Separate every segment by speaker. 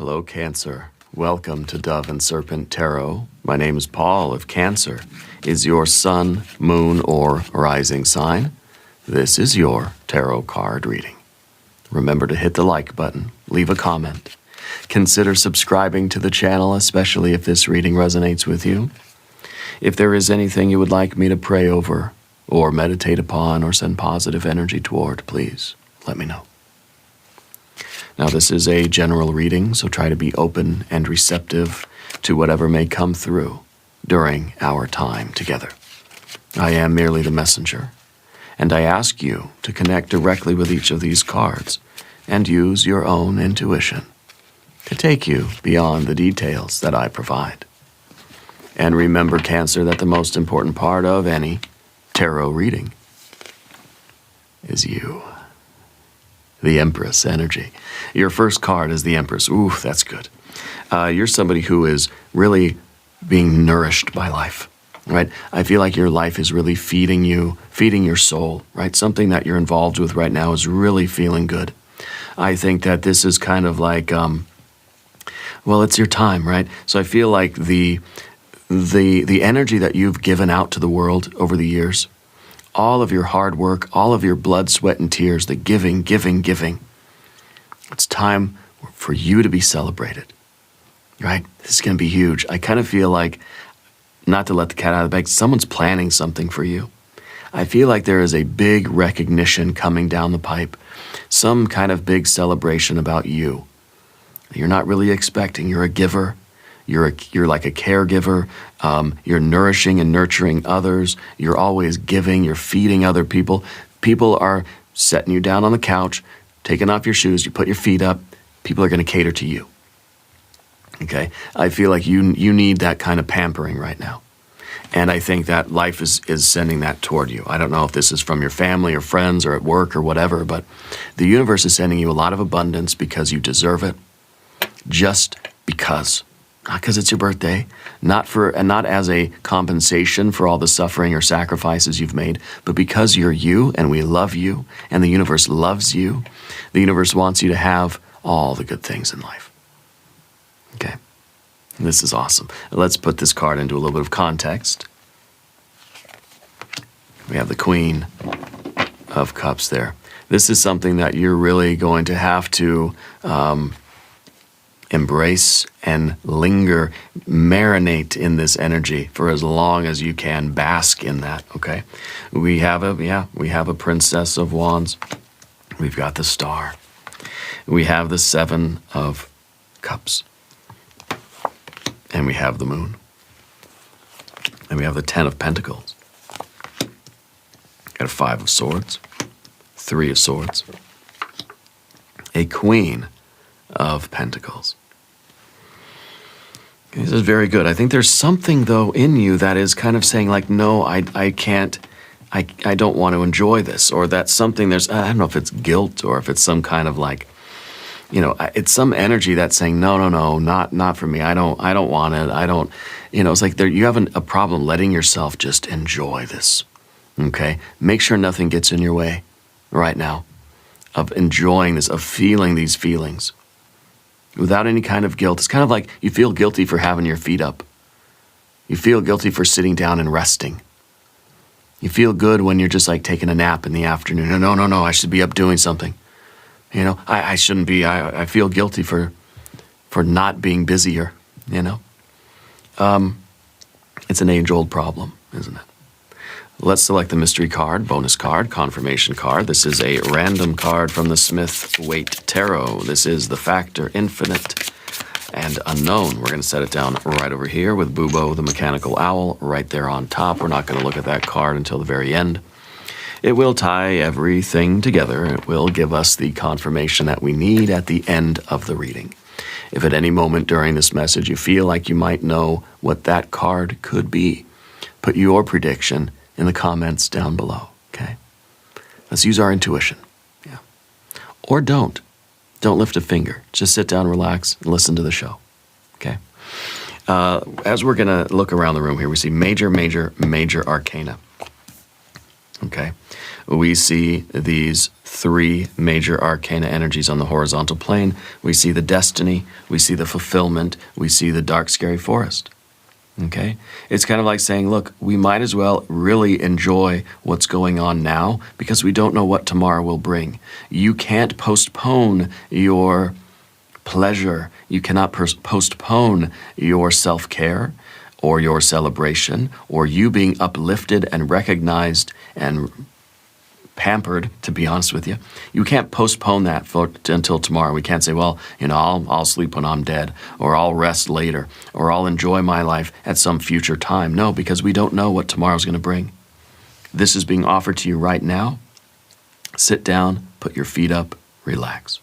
Speaker 1: Hello, Cancer. Welcome to Dove and Serpent Tarot. My name is Paul of Cancer. Is your sun, moon, or rising sign? This is your tarot card reading. Remember to hit the like button, leave a comment. Consider subscribing to the channel, especially if this reading resonates with you. If there is anything you would like me to pray over, or meditate upon, or send positive energy toward, please let me know. Now, this is a general reading, so try to be open and receptive to whatever may come through during our time together. I am merely the messenger, and I ask you to connect directly with each of these cards and use your own intuition to take you beyond the details that I provide. And remember, Cancer, that the most important part of any tarot reading is you. The Empress energy. Your first card is the Empress. Ooh, that's good. You're somebody who is really being nourished by life, right? I feel like your life is really feeding you, feeding your soul, right? Something that you're involved with right now is really feeling good. I think that this is kind of like, well, it's your time, right? So I feel like the energy that you've given out to the world over the years, all of your hard work, all of your blood, sweat, and tears, the giving. It's time for you to be celebrated, right? This is going to be huge. I kind of feel like, not to let the cat out of the bag, someone's planning something for you. I feel like there is a big recognition coming down the pipe, some kind of big celebration about you. You're not really expecting. You're a giver. You're like a caregiver. You're nourishing and nurturing others. You're always giving. You're feeding other people. People are setting you down on the couch, taking off your shoes. You put your feet up. People are going to cater to you. Okay? I feel like you need that kind of pampering right now. And I think that life is sending that toward you. I don't know if this is from your family or friends or at work or whatever, but the universe is sending you a lot of abundance because you deserve it. Just because. Not because it's your birthday, not as a compensation for all the suffering or sacrifices you've made, but because you're you and we love you and the universe loves you. The universe wants you to have all the good things in life. Okay? This is awesome. Let's put this card into a little bit of context. We have the Queen of Cups there. This is something that you're really going to have to embrace and linger, marinate in this energy for as long as you can, bask in that, okay? We have a Princess of Wands. We've got the Star. We have the Seven of Cups. And we have the Moon. And we have the Ten of Pentacles. Got a Five of Swords, Three of Swords, a Queen of Pentacles. This is very good. I think there's something, though, in you that is kind of saying, like, no, I can't, I don't want to enjoy this. Or that's something, I don't know if it's guilt or if it's some kind of like, it's some energy that's saying, no, not for me. I don't want it. It's like you have a problem letting yourself just enjoy this, okay? Make sure nothing gets in your way right now of enjoying this, of feeling these feelings. Without any kind of guilt. It's kind of like you feel guilty for having your feet up. You feel guilty for sitting down and resting. You feel good when you're just like taking a nap in the afternoon. No, I should be up doing something. I shouldn't be. I feel guilty for not being busier, It's an age-old problem, isn't it? Let's select the mystery card, bonus card, confirmation card. This is a random card from the Smith-Waite Tarot. This is the factor infinite and unknown. We're going to set it down right over here with Bubo, the mechanical owl, right there on top. We're not going to look at that card until the very end. It will tie everything together. It will give us the confirmation that we need at the end of the reading. If at any moment during this message you feel like you might know what that card could be, put your prediction in the comments down below, okay? Let's use our intuition, yeah. Or don't. Don't lift a finger. Just sit down, relax, and listen to the show, okay? As we're going to look around the room here, we see major arcana, okay? we see these three major arcana energies on the horizontal plane. We see the destiny, we see the fulfillment, we see the dark, scary forest. Okay? It's kind of like saying, look, we might as well really enjoy what's going on now because we don't know what tomorrow will bring. You can't postpone your pleasure. You cannot postpone your self-care or your celebration or you being uplifted and recognized and pampered, to be honest with you. You can't postpone that until tomorrow. We can't say, well, I'll sleep when I'm dead, or I'll rest later, or I'll enjoy my life at some future time. No, because we don't know what tomorrow's going to bring. This is being offered to you right now. Sit down, put your feet up, relax.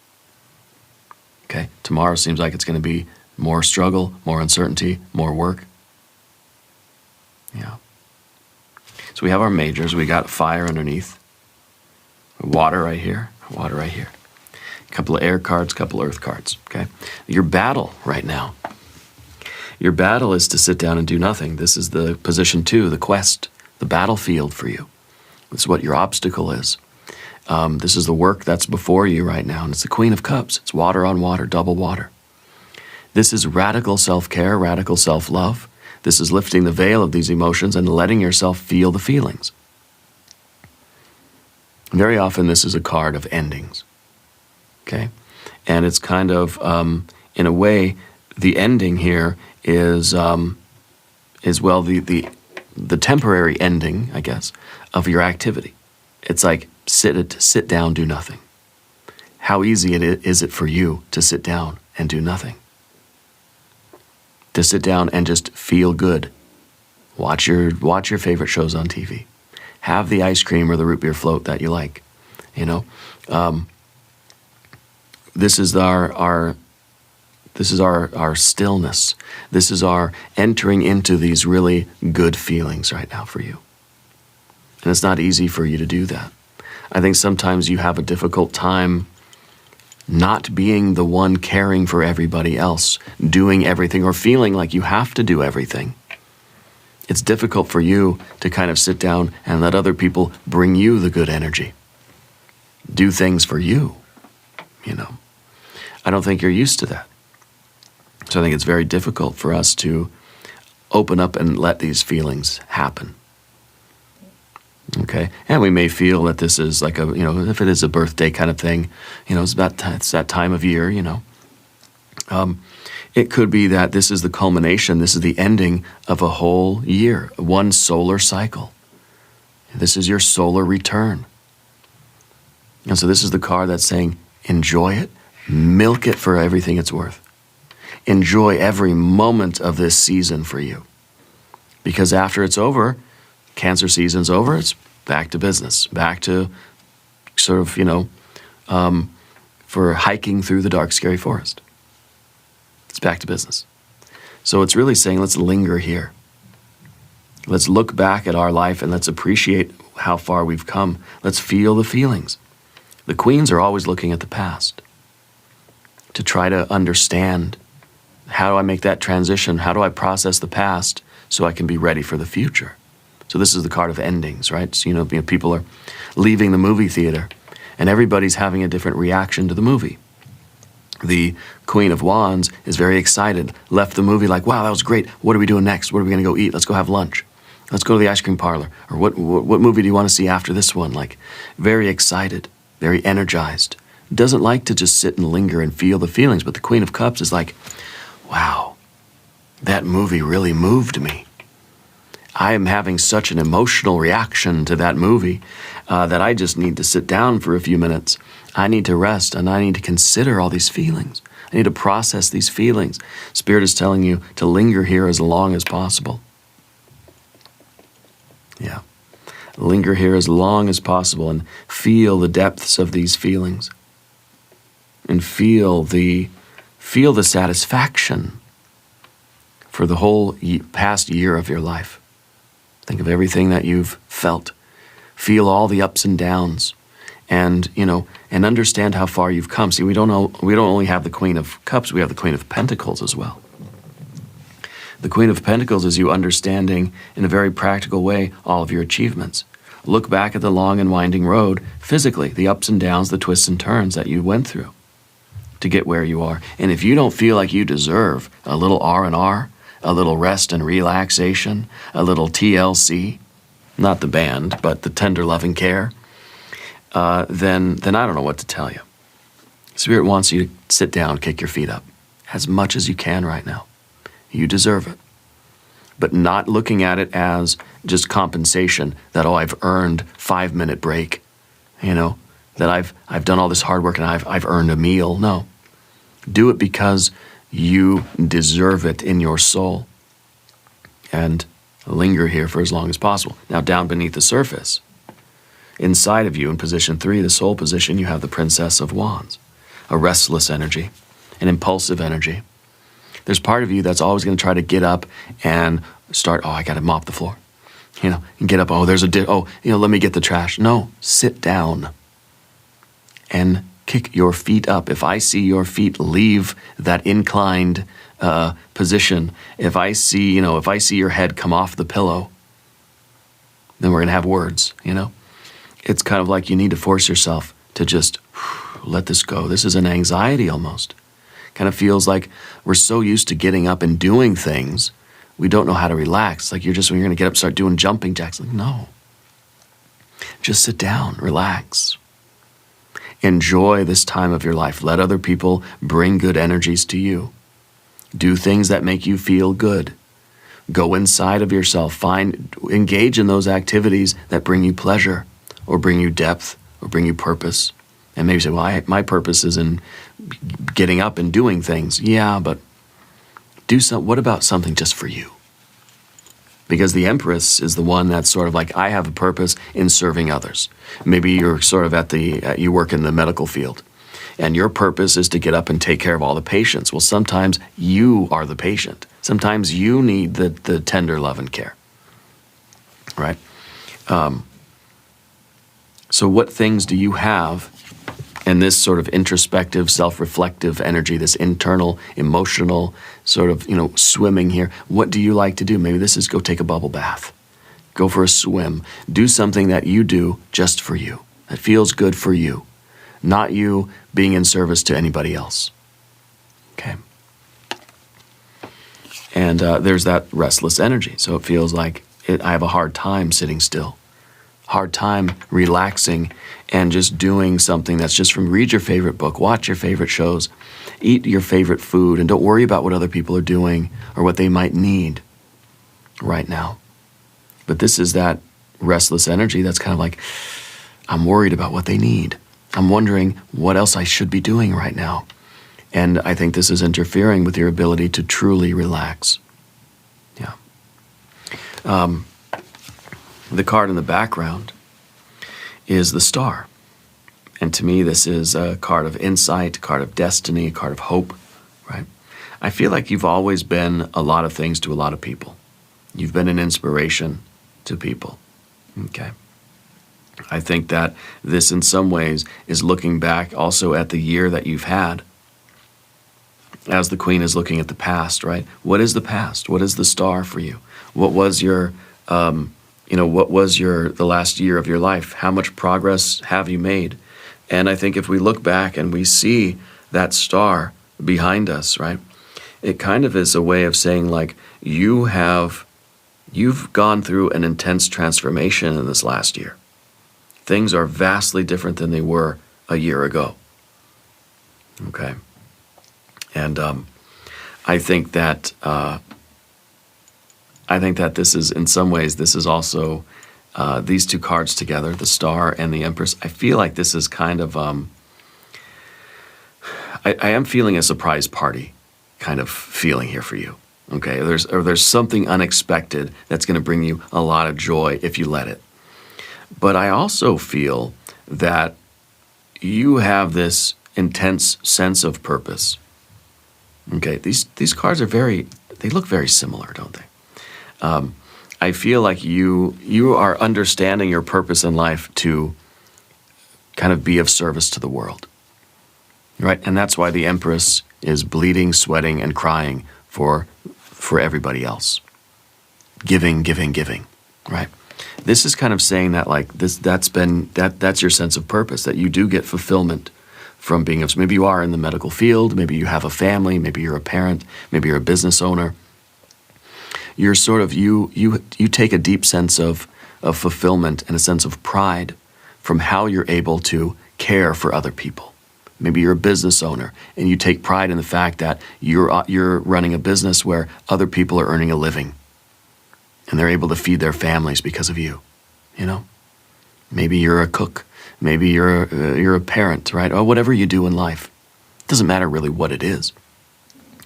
Speaker 1: Okay? Tomorrow seems like it's going to be more struggle, more uncertainty, more work. Yeah. So we have our majors. We got fire underneath. Water right here, water right here. A couple of air cards, a couple of earth cards, okay? Your battle right now. Your battle is to sit down and do nothing. This is the position 2, the quest, the battlefield for you. This is what your obstacle is. This is the work that's before you right now, and it's the Queen of Cups. It's water on water, double water. This is radical self-care, radical self-love. This is lifting the veil of these emotions and letting yourself feel the feelings. Very often this is a card of endings, okay? And it's kind of, in a way, the ending here is well, the temporary ending, I guess, of your activity. It's like sit down, do nothing. How easy is it for you to sit down and do nothing? To sit down and just feel good. Watch your favorite shows on TV. Have the ice cream or the root beer float that you like. This is our stillness. This is our entering into these really good feelings right now for you. And it's not easy for you to do that. I think sometimes you have a difficult time not being the one caring for everybody else, doing everything, or feeling like you have to do everything. It's difficult for you to kind of sit down and let other people bring you the good energy. Do things for you, I don't think you're used to that. So I think it's very difficult for us to open up and let these feelings happen. Okay? And we may feel that this is like if it is a birthday kind of thing, it's that time of year, It could be that this is the culmination, this is the ending of a whole year, one solar cycle. This is your solar return. And so this is the card that's saying, enjoy it, milk it for everything it's worth. Enjoy every moment of this season for you. Because after it's over, Cancer season's over, it's back to business, back to sort of, for hiking through the dark, scary forest. It's back to business. So it's really saying, let's linger here. Let's look back at our life and let's appreciate how far we've come. Let's feel the feelings. The queens are always looking at the past to try to understand, how do I make that transition? How do I process the past so I can be ready for the future? So this is the card of endings, right? So, people are leaving the movie theater and everybody's having a different reaction to the movie. The Queen of Wands is very excited, left the movie like, wow, that was great. What are we doing next? What are we going to go eat? Let's go have lunch. Let's go to the ice cream parlor. Or what movie do you want to see after this one? Like, very excited, very energized. Doesn't like to just sit and linger and feel the feelings. But the Queen of Cups is like, wow, that movie really moved me. I am having such an emotional reaction to that movie that I just need to sit down for a few minutes. I need to rest and I need to consider all these feelings. I need to process these feelings. Spirit is telling you to linger here as long as possible. Yeah. Linger here as long as possible and feel the depths of these feelings. And feel the satisfaction for the whole past year of your life. Think of everything that you've felt. Feel all the ups and downs, and and understand how far you've come. See, we don't only have the Queen of Cups; we have the Queen of Pentacles as well. The Queen of Pentacles is you understanding in a very practical way all of your achievements, Look back at the long and winding road, physically, the ups and downs, the twists and turns that you went through to get where you are. And if you don't feel like you deserve a little R&R, a little rest and relaxation, a little TLC, not the band, but the tender loving care, then I don't know what to tell you. Spirit wants you to sit down, kick your feet up as much as you can right now. You deserve it. But not looking at it as just compensation that, oh, I've earned 5-minute break, that I've done all this hard work and I've earned a meal. No. Do it because you deserve it in your soul. And linger here for as long as possible. Now, down beneath the surface, inside of you in position 3, the soul position, you have the Princess of Wands, a restless energy, an impulsive energy. There's part of you that's always going to try to get up and start, I got to mop the floor, and get up, there's let me get the trash. No, sit down and kick your feet up. If I see your feet leave that inclined position, if I see your head come off the pillow, then we're going to have words, It's kind of like you need to force yourself to just let this go. This is an anxiety almost. Kind of feels like we're so used to getting up and doing things, we don't know how to relax. Like when you're going to get up, start doing jumping jacks. Like, no. Just sit down, relax. Enjoy this time of your life. Let other people bring good energies to you. Do things that make you feel good. Go inside of yourself. Engage in those activities that bring you pleasure or bring you depth or bring you purpose. And maybe say, well, my purpose is in getting up and doing things. Yeah, but what about something just for you? Because the Empress is the one that's sort of like, I have a purpose in serving others. Maybe you're sort of you work in the medical field, and your purpose is to get up and take care of all the patients. Well, sometimes you are the patient. Sometimes you need the tender love and care, right? So what things do you have in this sort of introspective, self-reflective energy, this internal, emotional sort of, swimming here? What do you like to do? Maybe this is go take a bubble bath. Go for a swim. Do something that you do just for you, that feels good for you, not you being in service to anybody else. Okay. And there's that restless energy. So it feels like I have a hard time sitting still. Hard time relaxing and just doing something that's just read your favorite book, watch your favorite shows, eat your favorite food, and don't worry about what other people are doing or what they might need right now. But this is that restless energy that's kind of like, I'm worried about what they need. I'm wondering what else I should be doing right now. And I think this is interfering with your ability to truly relax. Yeah. The card in the background is the Star. And to me, this is a card of insight, a card of destiny, a card of hope, right? I feel like you've always been a lot of things to a lot of people. You've been an inspiration to people, okay? I think that this, in some ways, is looking back also at the year that you've had, as the Queen is looking at the past, right? What is the past? What is the Star for you? What was your the last year of your life? How much progress have you made? And I think if we look back and we see that star behind us, right, it kind of is a way of saying, like, you've gone through an intense transformation in this last year. Things are vastly different than they were a year ago. Okay. And I think that this is, in some ways, this is also these two cards together, the Star and the Empress. I feel like this is kind of, I am feeling a surprise party kind of feeling here for you. Okay, there's something unexpected that's going to bring you a lot of joy if you let it. But I also feel that you have this intense sense of purpose. Okay, these cards are they look very similar, don't they? I feel like you are understanding your purpose in life to kind of be of service to the world, right? And that's why the Empress is bleeding, sweating, and crying for everybody else. Giving, right? this is kind of saying that like that's your sense of purpose, that you do get fulfillment from being of, maybe you are in the medical field, maybe you have a family, maybe you're a parent, maybe you're a business owner. You're sort of, you take a deep sense of fulfillment and a sense of pride from how you're able to care for other people. Maybe you're a business owner and you take pride in the fact that you're running a business where other people are earning a living and they're able to feed their families because of you, you know? Maybe you're a cook. Maybe you're a parent, right? Or whatever you do in life. It doesn't matter really what it is.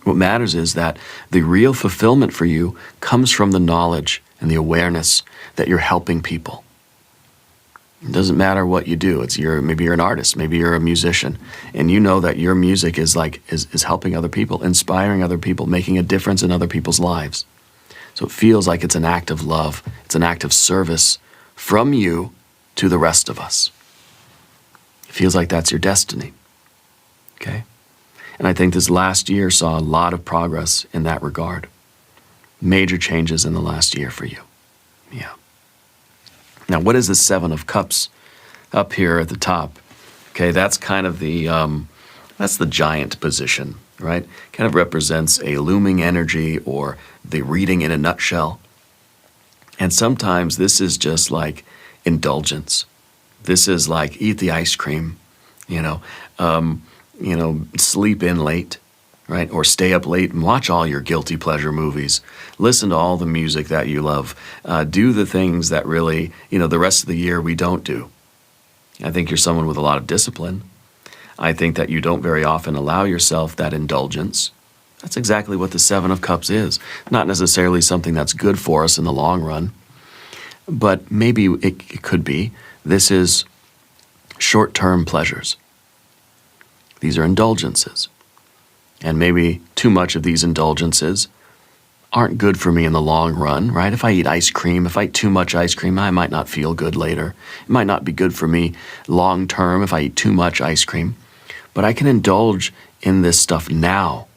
Speaker 1: What matters is that the real fulfillment for you comes from the knowledge and the awareness that you're helping people. It doesn't matter what you do. Maybe you're an artist, maybe you're a musician, and you know that your music is helping other people, inspiring other people, making a difference in other people's lives. So it feels like it's an act of love. It's an act of service from you to the rest of us. It feels like that's your destiny. Okay? And I think this last year saw a lot of progress in that regard. Major changes in the last year for you. Yeah. Now, what is the Seven of Cups up here at the top? Okay, that's kind of that's the giant position, right? Kind of represents a looming energy or the reading in a nutshell. And sometimes this is just like indulgence. This is like eat the ice cream, sleep in late, right? Or stay up late and watch all your guilty pleasure movies. Listen to all the music that you love. Do the things that really, the rest of the year we don't do. I think you're someone with a lot of discipline. I think that you don't very often allow yourself that indulgence. That's exactly what the Seven of Cups is. Not necessarily something that's good for us in the long run, but maybe it could be. This is short-term pleasures. These are indulgences. And maybe too much of these indulgences aren't good for me in the long run, right? If I eat ice cream, if I eat too much ice cream, I might not feel good later. It might not be good for me long term if I eat too much ice cream. But I can indulge in this stuff now.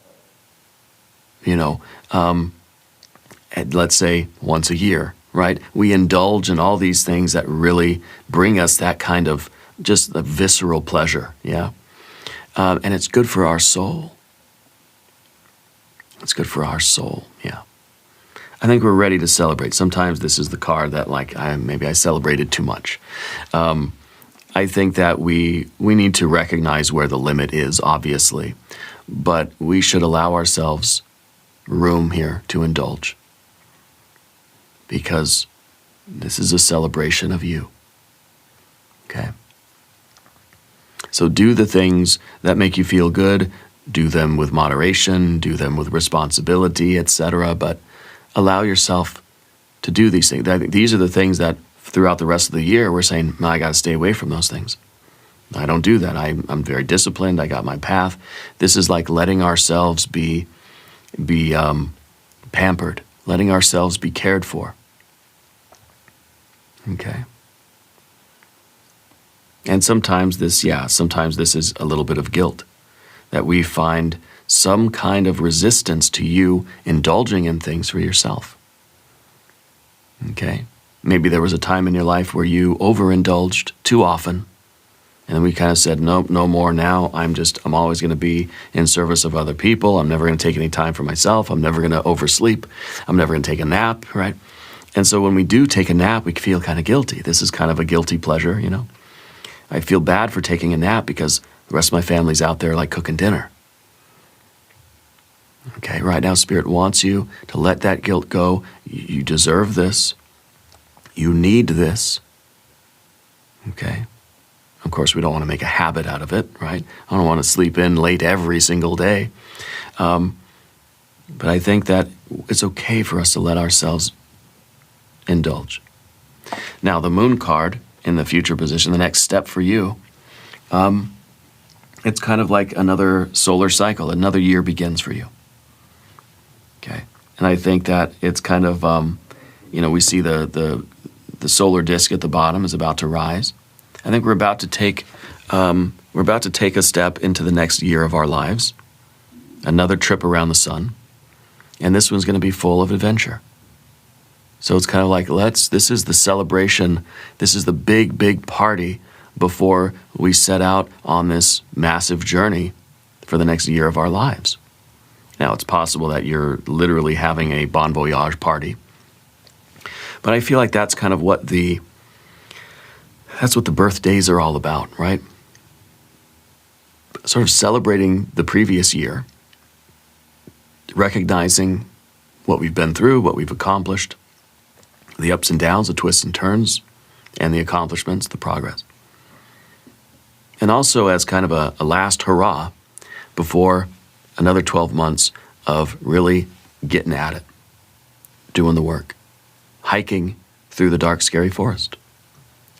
Speaker 1: Let's say once a year, right? We indulge in all these things that really bring us that kind of just the visceral pleasure, yeah? And it's good for our soul. It's good for our soul, yeah. I think we're ready to celebrate. Sometimes this is the card that maybe I celebrated too much. I think that we need to recognize where the limit is, obviously, but we should allow ourselves room here to indulge because this is a celebration of you, okay? So do the things that make you feel good. Do them with moderation, do them with responsibility, etc. But allow yourself to do these things. These are the things that throughout the rest of the year we're saying, I got to stay away from those things. I don't do that. I'm very disciplined. I got my path. This is like letting ourselves be pampered, letting ourselves be cared for. Okay. And sometimes this is a little bit of guilt, that we find some kind of resistance to you indulging in things for yourself. Okay? Maybe there was a time in your life where you overindulged too often, and then we kind of said, nope, no more now. I'm always going to be in service of other people. I'm never going to take any time for myself. I'm never going to oversleep. I'm never going to take a nap, right? And so when we do take a nap, we feel kind of guilty. This is kind of a guilty pleasure, I feel bad for taking a nap because the rest of my family's out there like cooking dinner. Okay, right now Spirit wants you to let that guilt go. You deserve this. You need this. Okay? Of course, we don't want to make a habit out of it, right? I don't want to sleep in late every single day. But I think that it's okay for us to let ourselves indulge. Now, the Moon card in the future position, the next step for you, it's kind of like another solar cycle. Another year begins for you. Okay? And I think that it's kind of, we see the solar disk at the bottom is about to rise. I think we're about to take a step into the next year of our lives, another trip around the sun, and this one's going to be full of adventure. So it's kind of like, this is the celebration, this is the big, big party before we set out on this massive journey for the next year of our lives. Now, it's possible that you're literally having a bon voyage party, but I feel like that's kind of what the birthdays are all about, right? Sort of celebrating the previous year, recognizing what we've been through, what we've accomplished, the ups and downs, the twists and turns, and the accomplishments, the progress. And also as kind of a last hurrah before another 12 months of really getting at it, doing the work, hiking through the dark, scary forest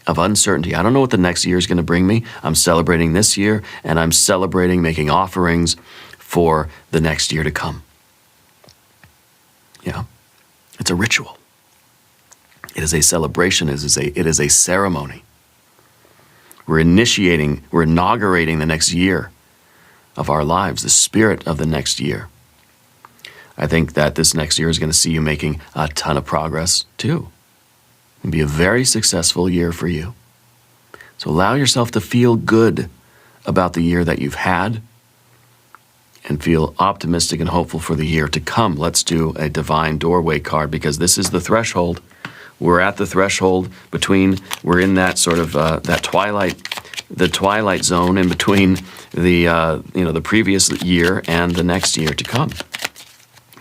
Speaker 1: of uncertainty. I don't know what the next year is going to bring me. I'm celebrating this year, and I'm celebrating making offerings for the next year to come. Yeah, it's a ritual. It is a celebration. It is a ceremony. We're inaugurating the next year of our lives, the spirit of the next year. I think that this next year is going to see you making a ton of progress too. It'll be a very successful year for you. So allow yourself to feel good about the year that you've had and feel optimistic and hopeful for the year to come. Let's do a divine doorway card, because this is the threshold. We're at the threshold we're in that sort of that twilight zone in between the previous year and the next year to come.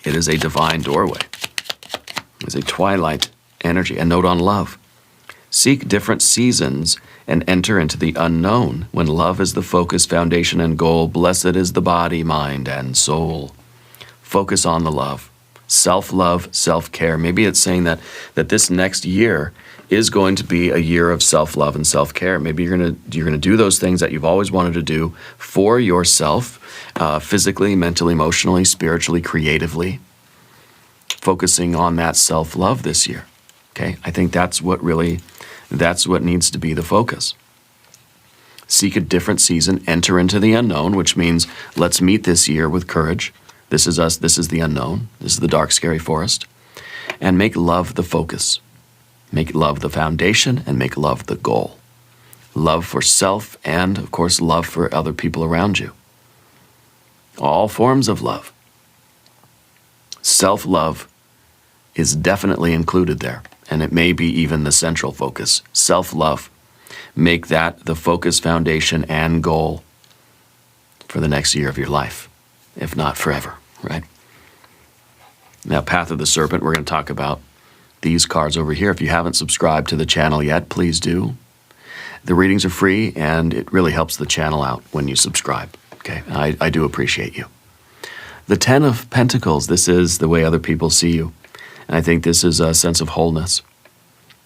Speaker 1: It is a divine doorway. It's a twilight energy. A note on love. Seek different seasons and enter into the unknown. When love is the focus, foundation, and goal, blessed is the body, mind, and soul. Focus on the love. Self-love, self-care. Maybe it's saying that this next year is going to be a year of self-love and self-care. Maybe you're gonna do those things that you've always wanted to do for yourself, physically, mentally, emotionally, spiritually, creatively. Focusing on that self-love this year. Okay, I think that's what needs to be the focus. Seek a different season, enter into the unknown, which means let's meet this year with courage. This is us, this is the unknown, this is the dark, scary forest. And make love the focus. Make love the foundation, and make love the goal. Love for self and, of course, love for other people around you. All forms of love. Self-love is definitely included there, and it may be even the central focus. Self-love. Make that the focus, foundation, and goal for the next year of your life, if not forever, right? Now, Path of the Serpent, we're going to talk about these cards over here. If you haven't subscribed to the channel yet, please do. The readings are free, and it really helps the channel out when you subscribe. Okay, I do appreciate you. The Ten of Pentacles, this is the way other people see you. And I think this is a sense of wholeness.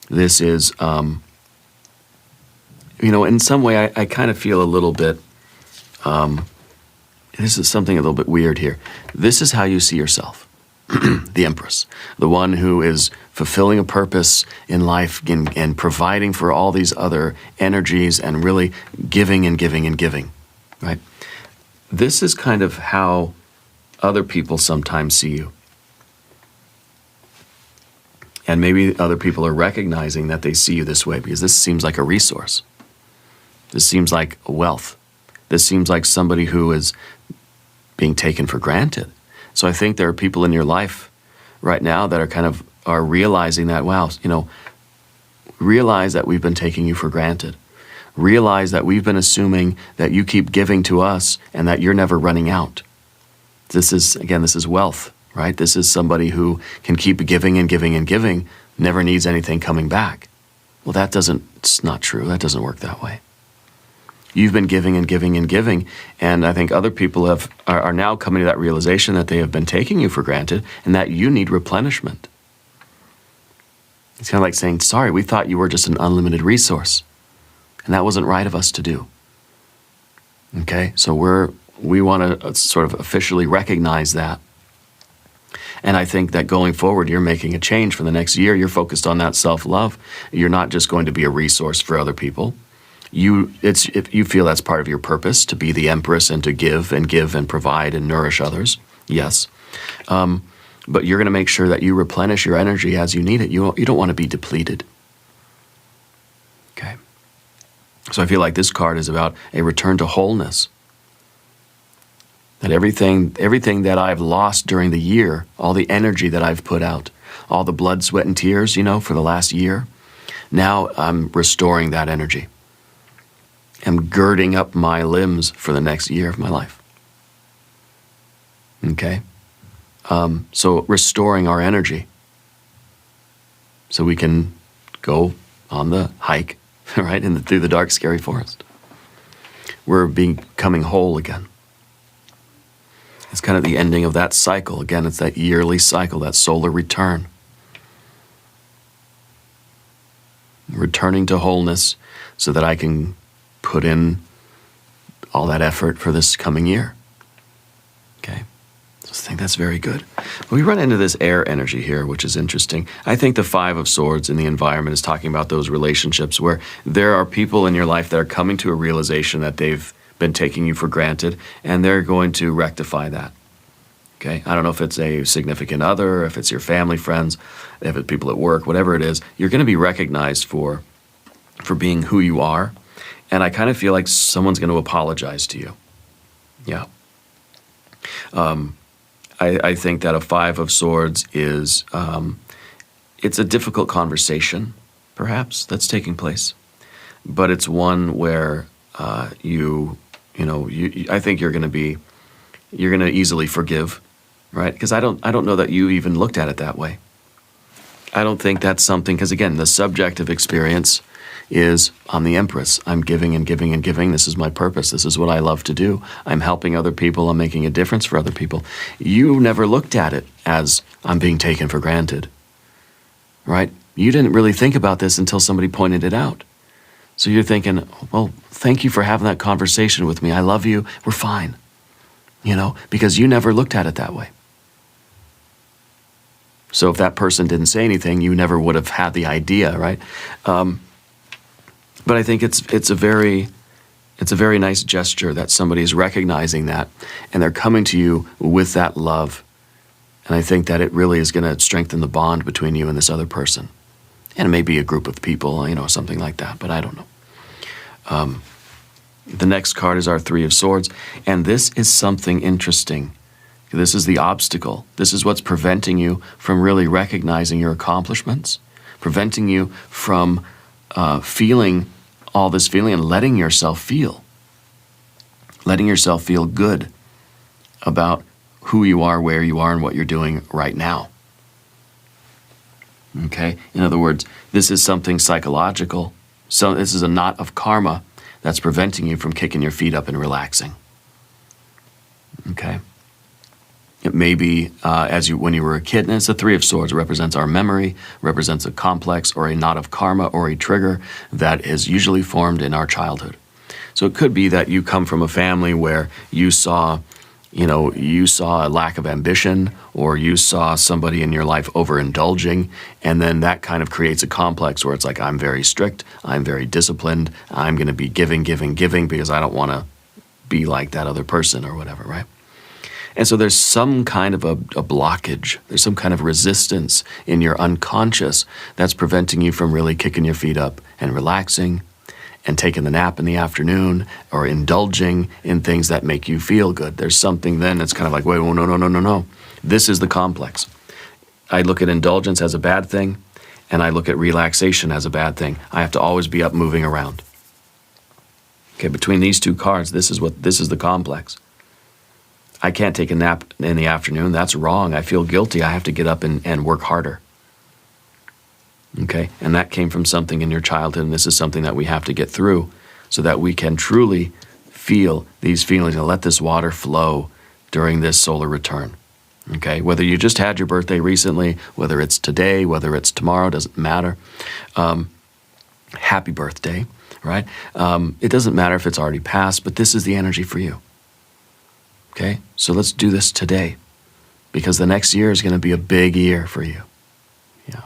Speaker 1: This is, in some way, I kind of feel a little bit, this is something a little bit weird here. This is how you see yourself. The Empress, the one who is fulfilling a purpose in life and providing for all these other energies and really giving and giving and giving, right? This is kind of how other people sometimes see you. And maybe other people are recognizing that they see you this way because this seems like a resource. This seems like wealth. This seems like somebody who is being taken for granted. So I think there are people in your life right now that are realizing that, wow, realize that we've been taking you for granted. Realize that we've been assuming that you keep giving to us and that you're never running out. This is wealth, right? This is somebody who can keep giving and giving and giving, never needs anything coming back. Well, it's not true. That doesn't work that way. You've been giving and giving and giving, and I think other people are now coming to that realization that they have been taking you for granted and that you need replenishment. It's kind of like saying, sorry, we thought you were just an unlimited resource, and that wasn't right of us to do. Okay, so we want to sort of officially recognize that. And I think that going forward, you're making a change for the next year. You're focused on that self-love. You're not just going to be a resource for other people. If you feel that's part of your purpose, to be the Empress and to give and provide and nourish others, yes. but you're going to make sure that you replenish your energy as you need it. You don't want to be depleted. Okay. So I feel like this card is about a return to wholeness. That everything that I've lost during the year, all the energy that I've put out, all the blood, sweat, and tears, for the last year, now I'm restoring that energy. I'm girding up my limbs for the next year of my life. Okay? So restoring our energy so we can go on the hike, right, through the dark, scary forest. We're becoming whole again. It's kind of the ending of that cycle. Again, it's that yearly cycle, that solar return. Returning to wholeness so that I can put in all that effort for this coming year. Okay? So I think that's very good. But we run into this air energy here, which is interesting. I think the Five of Swords in the environment is talking about those relationships where there are people in your life that are coming to a realization that they've been taking you for granted, and they're going to rectify that. Okay? I don't know if it's a significant other, if it's your family, friends, if it's people at work, whatever it is, you're going to be recognized for being who you are. And I kind of feel like someone's going to apologize to you. Yeah. I think that a Five of Swords is, it's a difficult conversation, perhaps, that's taking place. But it's one where I think you're going to easily forgive, right? Because I don't know that you even looked at it that way. I don't think that's something, because again, the subjective experience is I'm the empress. I'm giving and giving and giving. This is my purpose. This is what I love to do. I'm helping other people. I'm making a difference for other people. You never looked at it as I'm being taken for granted, right? You didn't really think about this until somebody pointed it out. So you're thinking, well, thank you for having that conversation with me. I love you. We're fine, because you never looked at it that way. So if that person didn't say anything, you never would have had the idea, right? But I think it's a very nice gesture that somebody is recognizing that, and they're coming to you with that love. And I think that it really is going to strengthen the bond between you and this other person. And it may be a group of people, something like that, but I don't know. The next card is our Three of Swords, and this is something interesting. This is the obstacle. This is what's preventing you from really recognizing your accomplishments, preventing you from feeling all this feeling and letting yourself feel good about who you are, where you are, and what you're doing right now. Okay? In other words, this is something psychological. So this is a knot of karma that's preventing you from kicking your feet up and relaxing. Okay? It may be when you were a kid, and it's the Three of Swords. It represents our memory, represents a complex or a knot of karma or a trigger that is usually formed in our childhood. So it could be that you come from a family where you saw a lack of ambition, or you saw somebody in your life overindulging, and then that kind of creates a complex where it's like, I'm very strict, I'm very disciplined, I'm going to be giving because I don't want to be like that other person or whatever, right? And so there's some kind of a blockage, there's some kind of resistance in your unconscious that's preventing you from really kicking your feet up and relaxing and taking the nap in the afternoon or indulging in things that make you feel good. There's something then that's kind of like, wait, well, no. This is the complex. I look at indulgence as a bad thing, and I look at relaxation as a bad thing. I have to always be up moving around. Okay, between these two cards, this is the complex. I can't take a nap in the afternoon. That's wrong. I feel guilty. I have to get up and work harder. Okay? And that came from something in your childhood, and this is something that we have to get through so that we can truly feel these feelings and let this water flow during this solar return. Okay? Whether you just had your birthday recently, whether it's today, whether it's tomorrow, doesn't matter. Happy birthday, right? It doesn't matter if it's already passed, but this is the energy for you. Okay? So let's do this today, because the next year is going to be a big year for you. Yeah.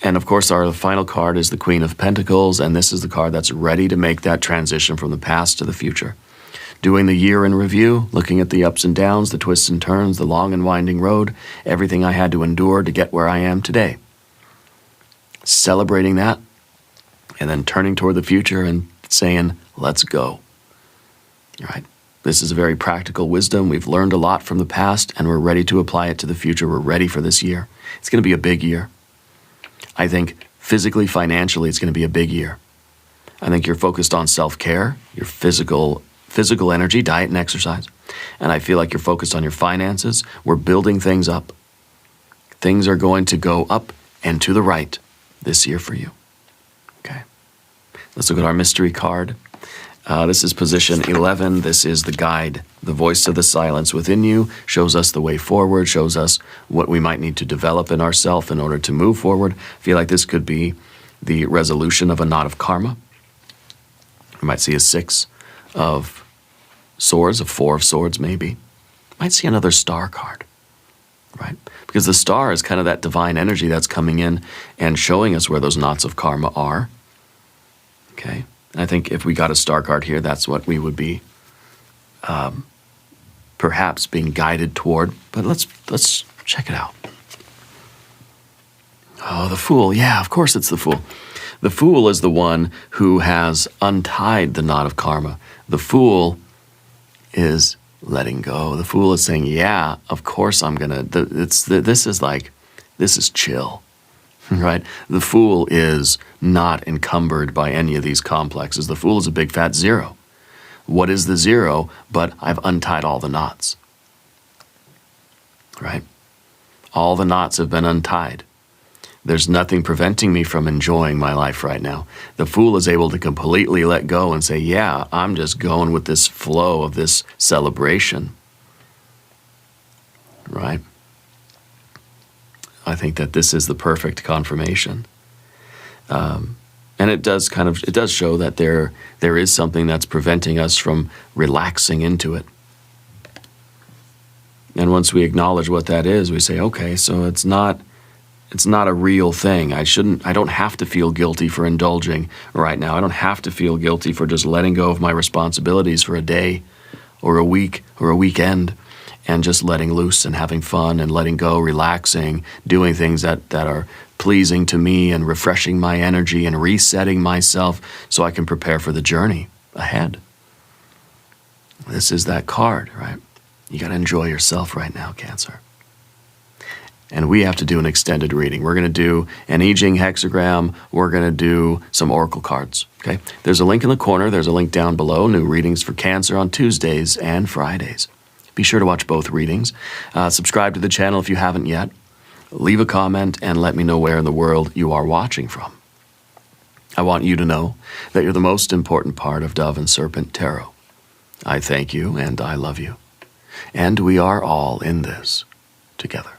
Speaker 1: And of course, our final card is the Queen of Pentacles, and this is the card that's ready to make that transition from the past to the future, doing the year in review, looking at the ups and downs, the twists and turns, the long and winding road, everything I had to endure to get where I am today. Celebrating that, and then turning toward the future and saying, let's go. All right. This is a very practical wisdom. We've learned a lot from the past, and we're ready to apply it to the future. We're ready for this year. It's going to be a big year. I think physically, financially, it's going to be a big year. I think you're focused on self-care, your physical energy, diet, and exercise. And I feel like you're focused on your finances. We're building things up. Things are going to go up and to the right this year for you. Okay. Let's look at our mystery card. This is position 11. This is the guide. The voice of the silence within you shows us the way forward, shows us what we might need to develop in ourselves in order to move forward. I feel like this could be the resolution of a knot of karma. We might see a 6 of swords, a 4 of swords maybe. Might see another star card, right? Because the star is kind of that divine energy that's coming in and showing us where those knots of karma are. Okay? And I think if we got a star card here, that's what we would be perhaps being guided toward. But let's check it out. Oh, the Fool. Yeah, of course it's the Fool. The Fool is the one who has untied the knot of karma. The Fool is letting go. The Fool is saying, yeah, of course I'm going to, this is chill, right? The Fool is not encumbered by any of these complexes. The Fool is a big fat 0. What is the 0? But I've untied all the knots, right? All the knots have been untied. There's nothing preventing me from enjoying my life right now. The Fool is able to completely let go and say, yeah, I'm just going with this flow of this celebration. Right? I think that this is the perfect confirmation. And it does show that there is something that's preventing us from relaxing into it. And once we acknowledge what that is, we say, okay, so it's not a real thing. I don't have to feel guilty for indulging right now. I don't have to feel guilty for just letting go of my responsibilities for a day or a week or a weekend and just letting loose and having fun and letting go, relaxing, doing things that are pleasing to me and refreshing my energy and resetting myself so I can prepare for the journey ahead. This is that card, right? You got to enjoy yourself right now, Cancer. And we have to do an extended reading. We're going to do an I Ching hexagram. We're going to do some oracle cards, okay? There's a link in the corner. There's a link down below. New readings for Cancer on Tuesdays and Fridays. Be sure to watch both readings. Subscribe to the channel if you haven't yet. Leave a comment and let me know where in the world you are watching from. I want you to know that you're the most important part of Dove and Serpent Tarot. I thank you and I love you. And we are all in this together.